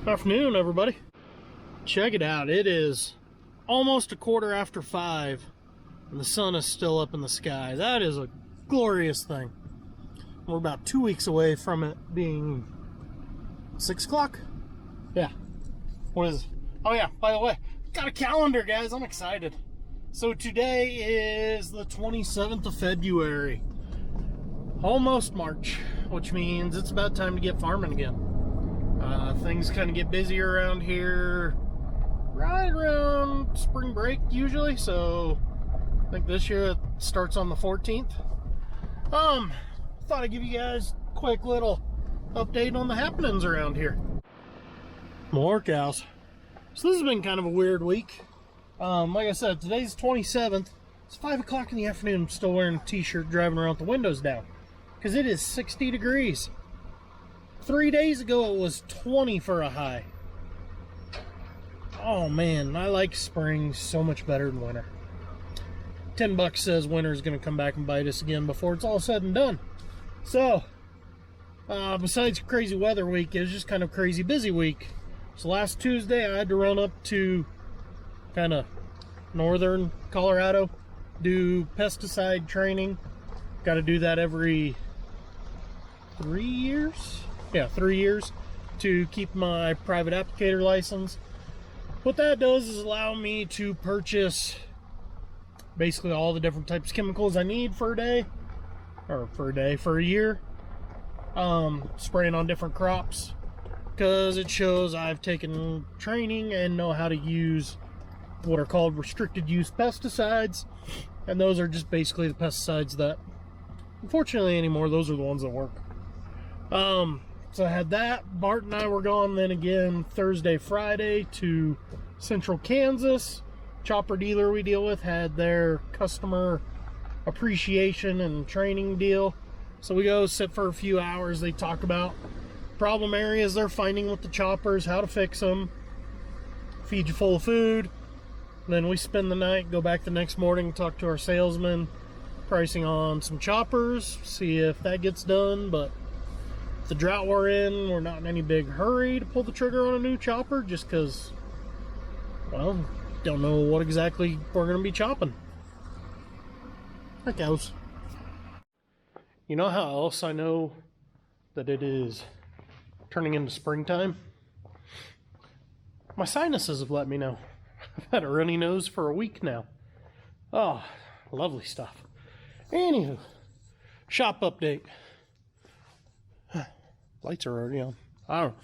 Afternoon, everybody. Check it out. It is almost 5:15 and the sun is still up in the sky. That is a glorious thing. We're about 2 weeks away from it being 6 o'clock. Yeah. What is it? Oh yeah, by the way, got a calendar, guys. I'm excited. So today is the 27th of February. Almost March, which means it's about time to get farming again. Things kind of get busier around here right around spring break usually, so I think this year it starts on the 14th. Thought I'd give you guys a quick little update on the happenings around here. More cows. So this has been kind of a weird week. Like I said, today's 27th. It's 5 o'clock in the afternoon. I'm still wearing a t-shirt, driving around with the windows down because it is 60 degrees. 3 days ago it was 20 for a high. Oh man, I like spring so much better than winter. $10 says winter is going to come back and bite us again before it's all said and done. So, besides crazy weather week, it was just kind of crazy busy week. So last Tuesday I had to run up to kind of northern Colorado, do pesticide training. Got to do that every 3 years. Yeah, 3 years to keep my private applicator license. What that does is allow me to purchase basically all the different types of chemicals I need for a day, or for a year, spraying on different crops, because it shows I've taken training and know how to use what are called restricted use pesticides, and those are just basically the pesticides that, unfortunately anymore, those are the ones that work. So I had that. Bart and I were gone then again Thursday, Friday to Central Kansas. Chopper dealer we deal with had their customer appreciation and training deal. So we go sit for a few hours. They talk about problem areas they're finding with the choppers, how to fix them, feed you full of food. Then we spend the night, go back the next morning, talk to our salesman, pricing on some choppers, see if that gets done. But the drought we're in, we're not in any big hurry to pull the trigger on a new chopper, just because, well, don't know what exactly we're going to be chopping. That goes. You know how else I know that it is turning into springtime? My sinuses have let me know. I've had a runny nose for a week now. Oh, lovely stuff. Anywho, shop update. Lights are already on. I don't know.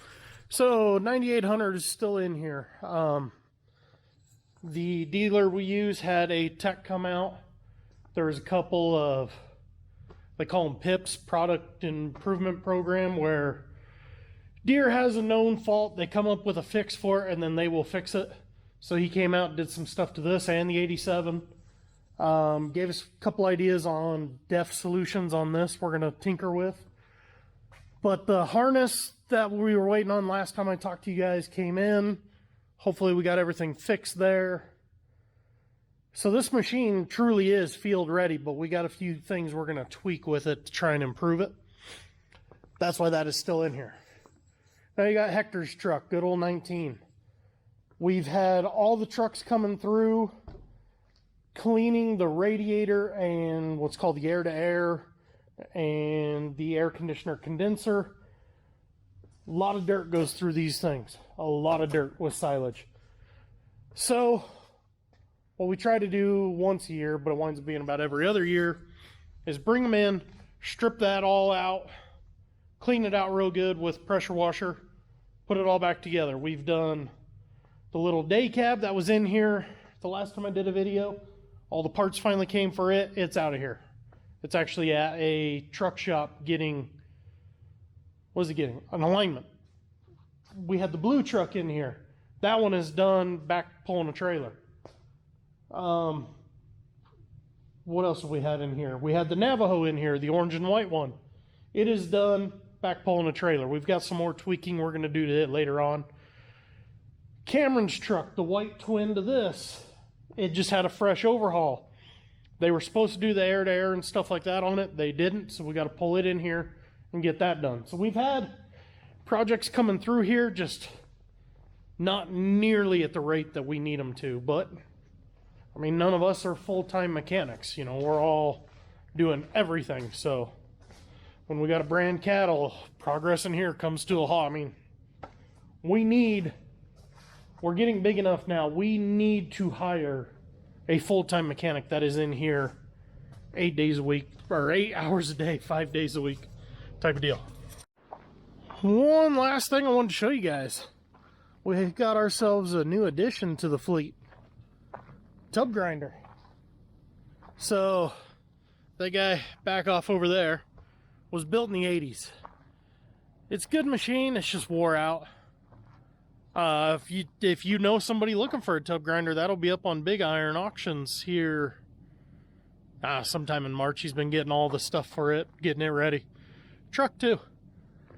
So 9800 is still in here. The dealer we use had a tech come out. There was a couple of, they call them PIPs, product improvement program, where deer has a known fault. They come up with a fix for it and then they will fix it. So he came out and did some stuff to this and the 87. Gave us a couple ideas on def solutions on this we're going to tinker with. But the harness that we were waiting on last time I talked to you guys came in. Hopefully we got everything fixed there. So this machine truly is field ready, but we got a few things we're going to tweak with it to try and improve it. That's why that is still in here. Now you got Hector's truck, good old 19. We've had all the trucks coming through, cleaning the radiator and what's called the air-to-air and the air conditioner condenser. A lot of dirt goes through these things. A lot of dirt with silage. So what we try to do once a year, but it winds up being about every other year, is bring them in, strip that all out, clean it out real good with pressure washer, put it all back together. We've done the little day cab that was in here the last time I did a video. All the parts finally came for it. It's out of here. It's actually at a truck shop getting, what is it getting? An alignment. We had the blue truck in here. That one is done, back pulling a trailer. What else have we had in here? We had the Navajo in here, the orange and white one. It is done, back pulling a trailer. We've got some more tweaking we're going to do to it later on. Cameron's truck, the white twin to this, it just had a fresh overhaul. They were supposed to do the air-to-air and stuff like that on it. They didn't, so we got to pull it in here and get that done. So we've had projects coming through here, just Not nearly at the rate that we need them to, but I mean, none of us are full-time mechanics. You know, we're all doing everything. So when we got to brand cattle, progress in here comes to a halt. I mean, we're getting big enough now. We need to hire a full-time mechanic that is in here 8 days a week, or 8 hours a day, 5 days a week type of deal. One last thing I wanted to show you guys. We got ourselves a new addition to the fleet. Tub grinder. So that guy back off over there was built in the 80s. It's a good machine, it's just wore out. If you know somebody looking for a tub grinder, that'll be up on Big Iron Auctions here sometime in March. He's been getting all the stuff for it, getting it ready. Truck too.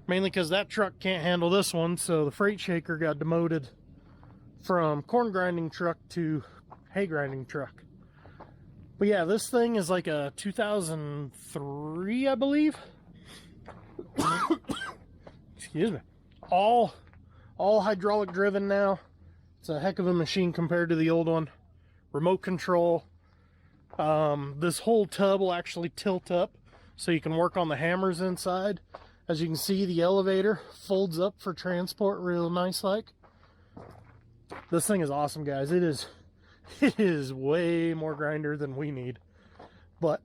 Mainly because that truck can't handle this one, so the freight shaker got demoted from corn grinding truck to hay grinding truck. But yeah, this thing is like a 2003, I believe. Excuse me. All hydraulic driven now. It's a heck of a machine compared to the old one. Remote control. This whole tub will actually tilt up so you can work on the hammers inside. As you can see, the elevator folds up for transport real nice like. This thing is awesome, guys. It is way more grinder than we need. But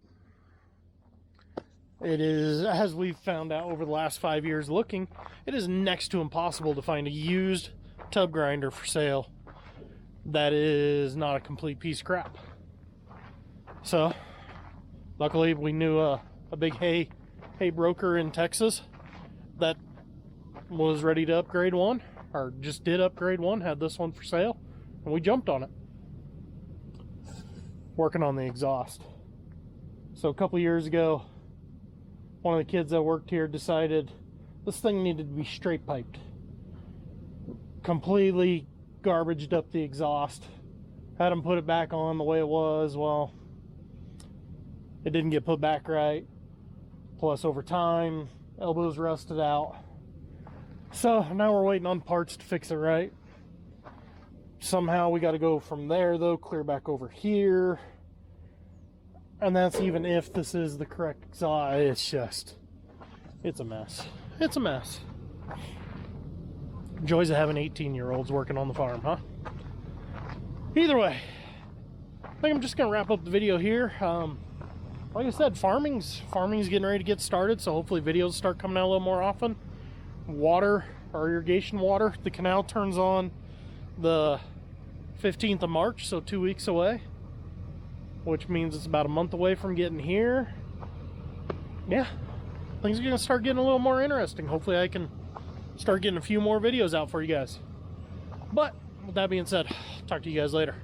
it is, as we've found out over the last 5 years looking, it is next to impossible to find a used tub grinder for sale that is not a complete piece of crap. So, luckily we knew a big hay broker in Texas that was ready to upgrade one, or just did upgrade one, had this one for sale, and we jumped on it. Working on the exhaust. So a couple years ago, one of the kids that worked here decided this thing needed to be straight piped. Completely garbaged up the exhaust. Had him put it back on the way it was. Well, it didn't get put back right. Plus, over time, elbows rusted out. So now we're waiting on parts to fix it right. Somehow we got to go from there, though, clear back over here. And that's even if this is the correct exhaust. It's a mess. It's a mess. Joys of having 18-year-olds working on the farm, huh? Either way, I think I'm just going to wrap up the video here. Like I said, farming's getting ready to get started, so hopefully videos start coming out a little more often. Water, or irrigation water, the canal turns on the 15th of March, so 2 weeks away, which means it's about a month away from getting here. Yeah, things are going to start getting a little more interesting. Hopefully I can start getting a few more videos out for you guys. But with that being said, talk to you guys later.